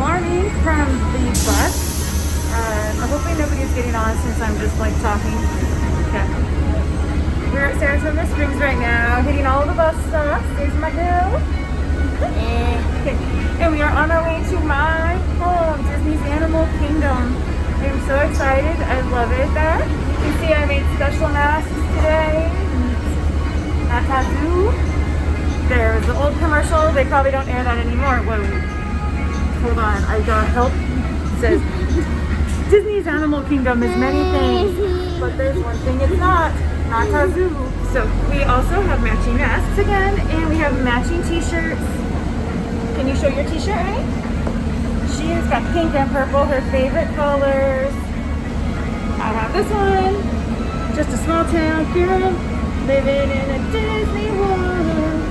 morning from the bus. Hopefully nobody's getting on since I'm just like talking. Okay. We're at Saratoga Springs right now, hitting all the bus stops. There's my girl. Okay. And we are on our way to my home, Disney's Animal Kingdom. I'm so excited. I love it there. You see I made special masks today at Kazoo. There's the old commercial. They probably don't air that anymore. Whoa. Hold on. I got help. It says Disney's Animal Kingdom is many things, but there's one thing it's not Kazoo. So we also have matching masks again, and we have matching t-shirts. Can you show your t-shirt, Ray? She's got pink and purple, her favorite colors. I have this one. Just a small town girl living in a Disney world.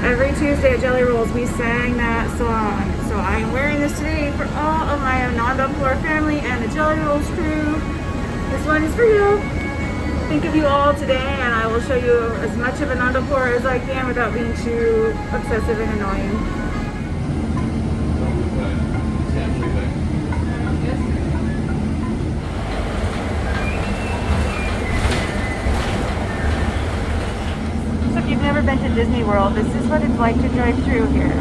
Every Tuesday at Jelly Rolls, we sang that song. So I am wearing this today for all of my Anandapur family and the Jelly Rolls crew. This one is for you. Think of you all today, and I will show you as much of Anandapur as I can without being too obsessive and annoying. Been to Disney World, this is what it's like to drive through here.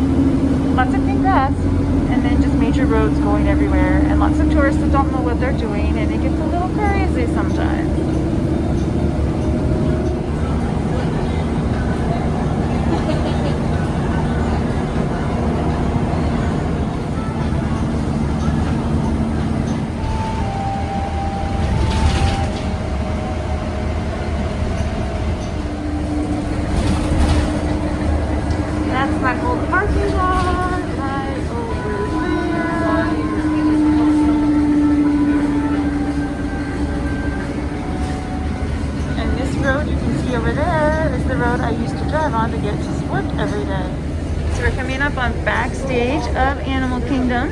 Lots of green grass and then just major roads going everywhere and lots of tourists that don't know what they're doing, and it gets a little crazy sometimes. Over there is the road I used to drive on to get to work every day. So we're coming up on backstage of Animal Kingdom.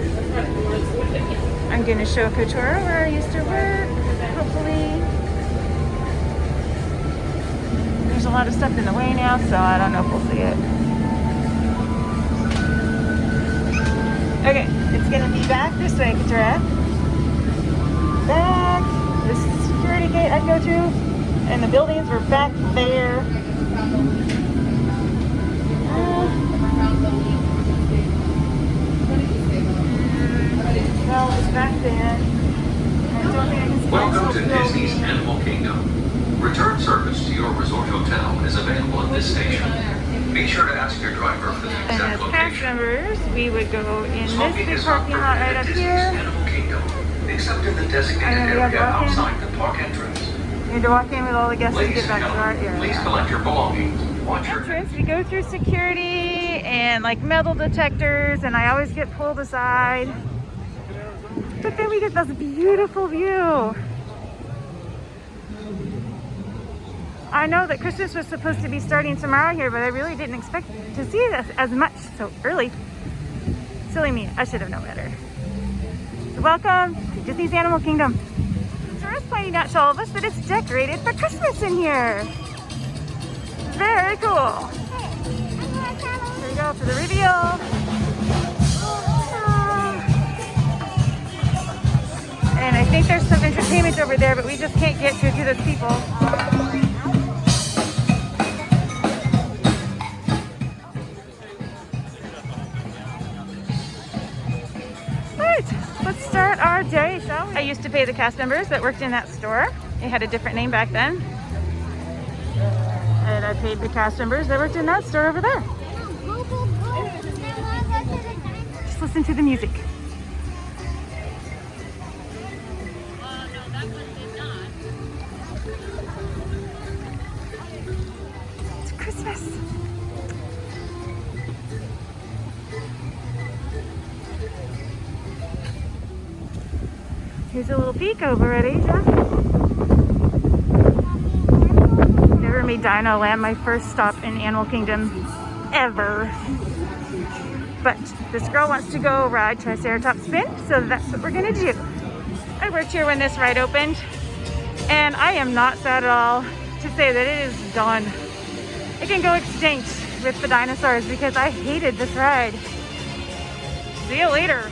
I'm going to show Kotora where I used to work, hopefully. There's a lot of stuff in the way now, so I don't know if we'll see it. Okay, it's going to be back this way, Kotora. Back. This is the security gate I go through. And the buildings were back there. Well, it's back there. Welcome to Disney's Animal Kingdom. Return service to your resort hotel is available at this station. Be sure to ask your driver for the exact and as location. cast members, we would go in Smoking this is big not parking lot right permitted up at Disney's here. Animal Kingdom, except in the designated area outside the park entrance. You need to walk in with all the guests and Ladies get back and to our gentlemen, area. please collect your belongings. Watch your Entrance, we go through security and like metal detectors, and I always get pulled aside. But then we get this beautiful view. I know that Christmas was supposed to be starting tomorrow here, but I really didn't expect to see this as much so early. Silly me, I should have known better. So welcome to Disney's Animal Kingdom. Tourists pointing out to all of us that it's decorated for Christmas in here. Very cool. Here we go for the reveal. And I think there's some entertainment over there, but we just can't get to those people. Right, let's start our day, shall we? I used to pay the cast members that worked in that store. It had a different name back then. And I paid the cast members that worked in that store over there. Just listen to the music. It's Christmas. Here's a little peek over at Asia. Never made Dino Land my first stop in Animal Kingdom ever. But this girl wants to go ride Triceratops Spin, so that's what we're gonna do. I worked here when this ride opened, and I am not sad at all to say that it is done. It can go extinct with the dinosaurs because I hated this ride. See you later.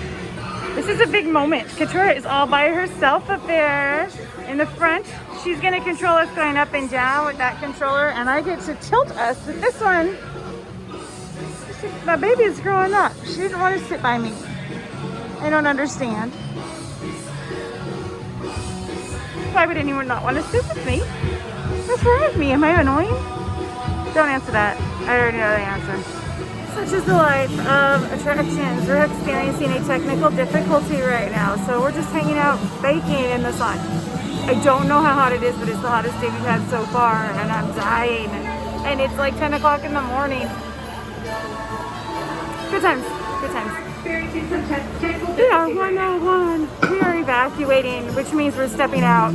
This is a big moment. Katura is all by herself up there in the front. She's gonna control us going up and down with that controller, and I get to tilt us with this one. My baby is growing up. She didn't want to sit by me. I don't understand. Why would anyone not want to sit with me? What's wrong with me? Am I annoying? Don't answer that. I already know the answer. Such is the life of attractions. We're experiencing a technical difficulty right now, so we're just hanging out baking in the sun. I don't know how hot it is, but it's the hottest day we've had so far, and I'm dying. And it's like 10 o'clock in the morning. Good times. Good times. Yeah, 101. We are evacuating, which means we're stepping out.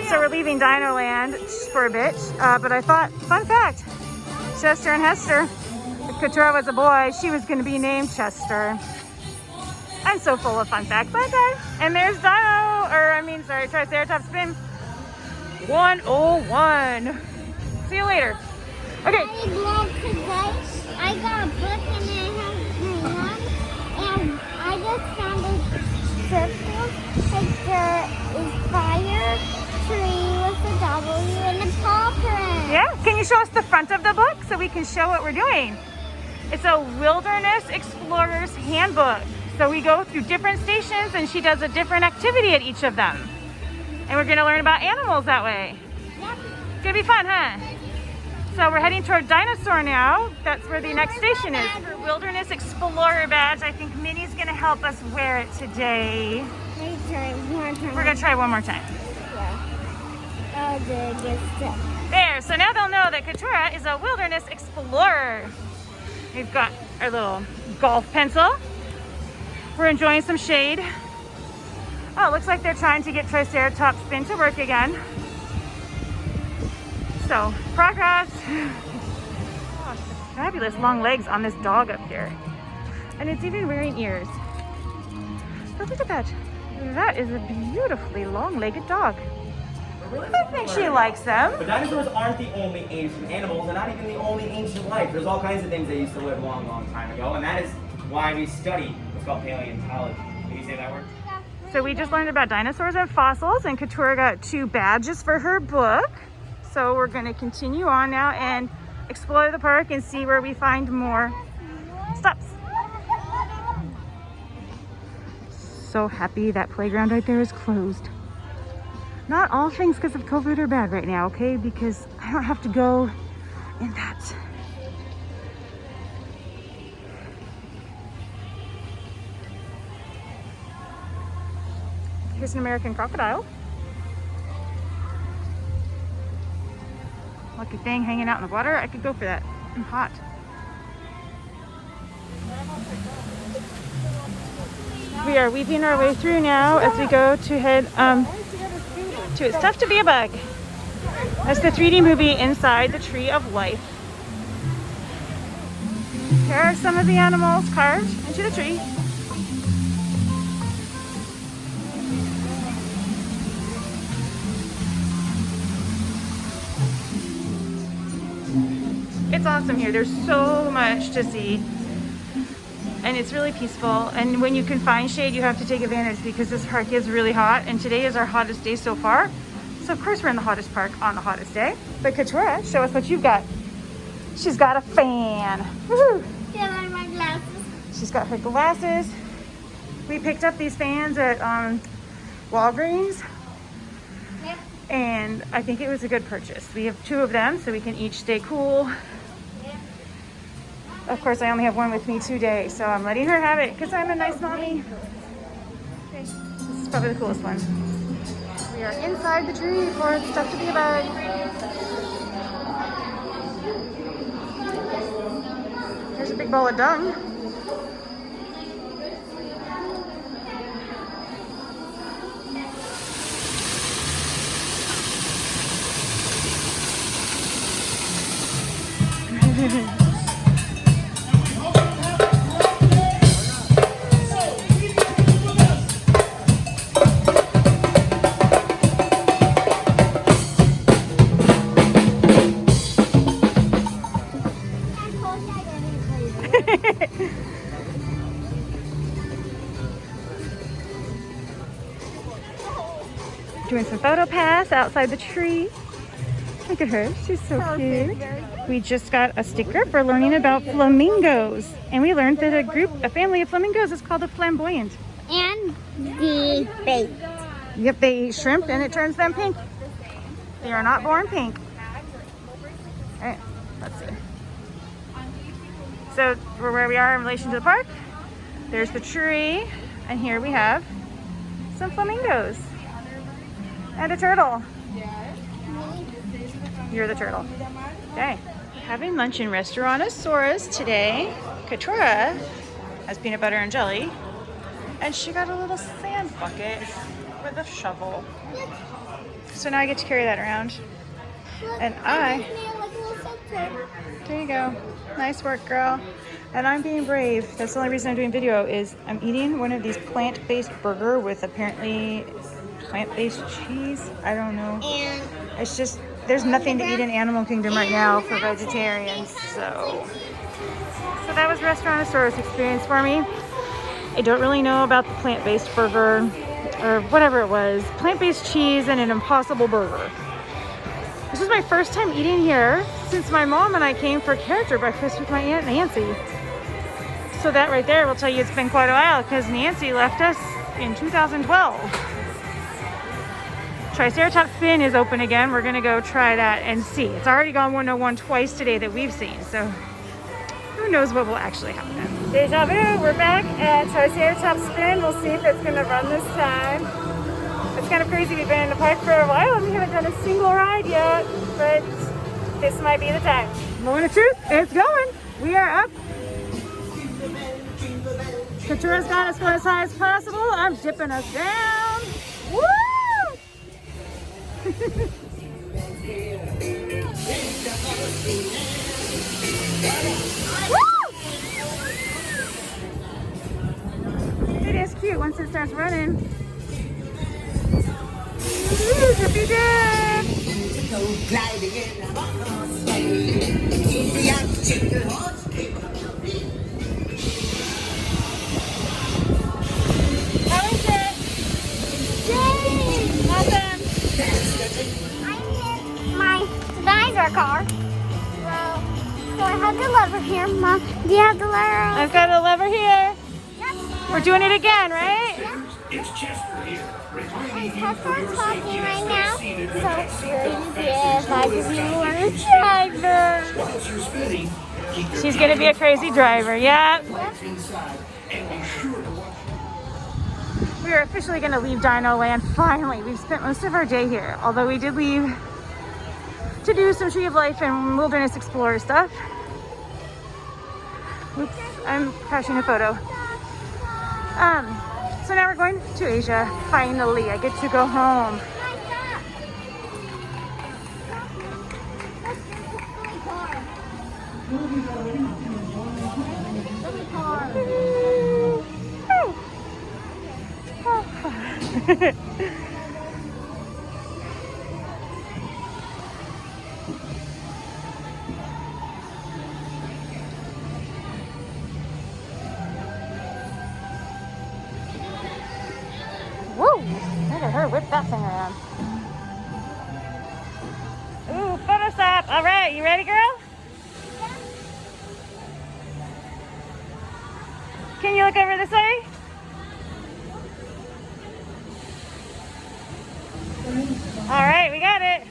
So we're leaving Dino Land for a bit. But I thought, fun fact, Chester and Hester, if Katura was a boy, she was going to be named Chester. I'm so full of fun facts. Bye, guys. And there's Triceratops Spin 101. See you later. Okay. I got a book and it has my name, and I just found a circle, like there is fire, tree with a W and a paw print. Yeah, can you show us the front of the book so we can show what we're doing? It's a Wilderness Explorer's Handbook. So we go through different stations and she does a different activity at each of them. And we're gonna learn about animals that way. Yep. It's gonna be fun, huh? So we're heading toward Dinosaur now. That's where the next station is. Her Wilderness Explorer badge. I think Minnie's gonna help us wear it today. Maybe try one time. We're gonna try one more time. Yeah. Oh, good stuff. There, so now they'll know that Katura is a Wilderness Explorer. We've got our little golf pencil. We're enjoying some shade. Oh, it looks like they're trying to get Triceratops Spin to work again. So, progress. Oh, fabulous long legs on this dog up here. And it's even wearing ears. But look at that. That is a beautifully long-legged dog. I think she likes them. But dinosaurs aren't the only ancient animals. They're not even the only ancient life. There's all kinds of things that used to live a long, long time ago. And that is why we study what's called paleontology. Can you say that word? So we just learned about dinosaurs and fossils, and Katura got 2 badges for her book. So we're going to continue on now and explore the park and see where we find more stops. So happy that playground right there is closed. Not all things because of COVID are bad right now, okay? Because I don't have to go in that. Here's an American crocodile. Lucky thing hanging out in the water. I could go for that. I'm hot. We are weaving our way through now as we go to head to It's Tough to Be a Bug. That's the 3D movie Inside the Tree of Life. Here are some of the animals carved into the tree. It's awesome here. There's so much to see. And it's really peaceful. And when you can find shade, you have to take advantage because this park is really hot. And today is our hottest day so far. So of course we're in the hottest park on the hottest day. But Katura, show us what you've got. She's got a fan. Woohoo! Yeah, I my glasses. She's got her glasses. We picked up these fans at Walgreens. Yep. And I think it was a good purchase. We have 2 of them so we can each stay cool. Of course, I only have one with me today, so I'm letting her have it because I'm a nice mommy. Okay, this is probably the coolest one. We are inside the tree for It's Tough to Be a Bug. Here's a big ball of dung. photo pass outside the tree. Look at her. She's so cute. We just got a sticker for learning about flamingos. And we learned that a family of flamingos is called a flamboyant. And the bait. Yep, they eat shrimp and it turns them pink. They are not born pink. All right, let's see. So we're where we are in relation to the park. There's the tree. And here we have some flamingos. And a turtle. You're the turtle. Okay. Having lunch in Restaurantosaurus today. Katura has peanut butter and jelly. And she got a little sand bucket with a shovel. So now I get to carry that around. And there you go. Nice work, girl. And I'm being brave. That's the only reason I'm doing video is I'm eating one of these plant-based burger with apparently plant-based cheese. I don't know. And It's just, there's nothing to eat in Animal Kingdom right now for vegetarians, so that was Restaurantosaurus experience for me. I don't really know about the plant-based burger or whatever it was. Plant-based cheese and an Impossible burger. This is my first time eating here since my mom and I came for character breakfast with my Aunt Nancy. So that right there will tell you it's been quite a while because Nancy left us in 2012. Triceratops Spin is open again. We're gonna go try that and see. It's already gone 101 twice today that we've seen, so who knows what will actually happen. Deja vu, we're back at Triceratops Spin. We'll see if it's gonna run this time. It's kind of crazy. We've been in the park for a while and we haven't done a single ride yet, but this might be the time. Moment of truth, it's going. We are up. Katura's got us going as high as possible. I'm dipping us down. Woo! It is cute once it starts running. Ooh, dippy dip! How is it? Yay! Awesome! I hit my dinosaur car. Well, so I have the lever here. Mom, do you have the lever? I've got a lever here. Yep. We're doing it again, right? It's Chester here, reminding you That's for what your I'm talking safety right and now. for the seat So, advantage. if I could be more driver. Once you're spinning, keep your She's gonna be a crazy driver, yeah. legs inside and be sure to watch. We are officially gonna leave Dino Land finally. We've spent most of our day here, although we did leave to do some Tree of Life and Wilderness Explorer stuff. Oops, I'm crashing a photo. So now we're going to Asia. Finally, I get to go home. Woo! Look at her whip that thing around. Ooh, photo stop. All right, you ready, girl? Can you look over this way? All right, we got it.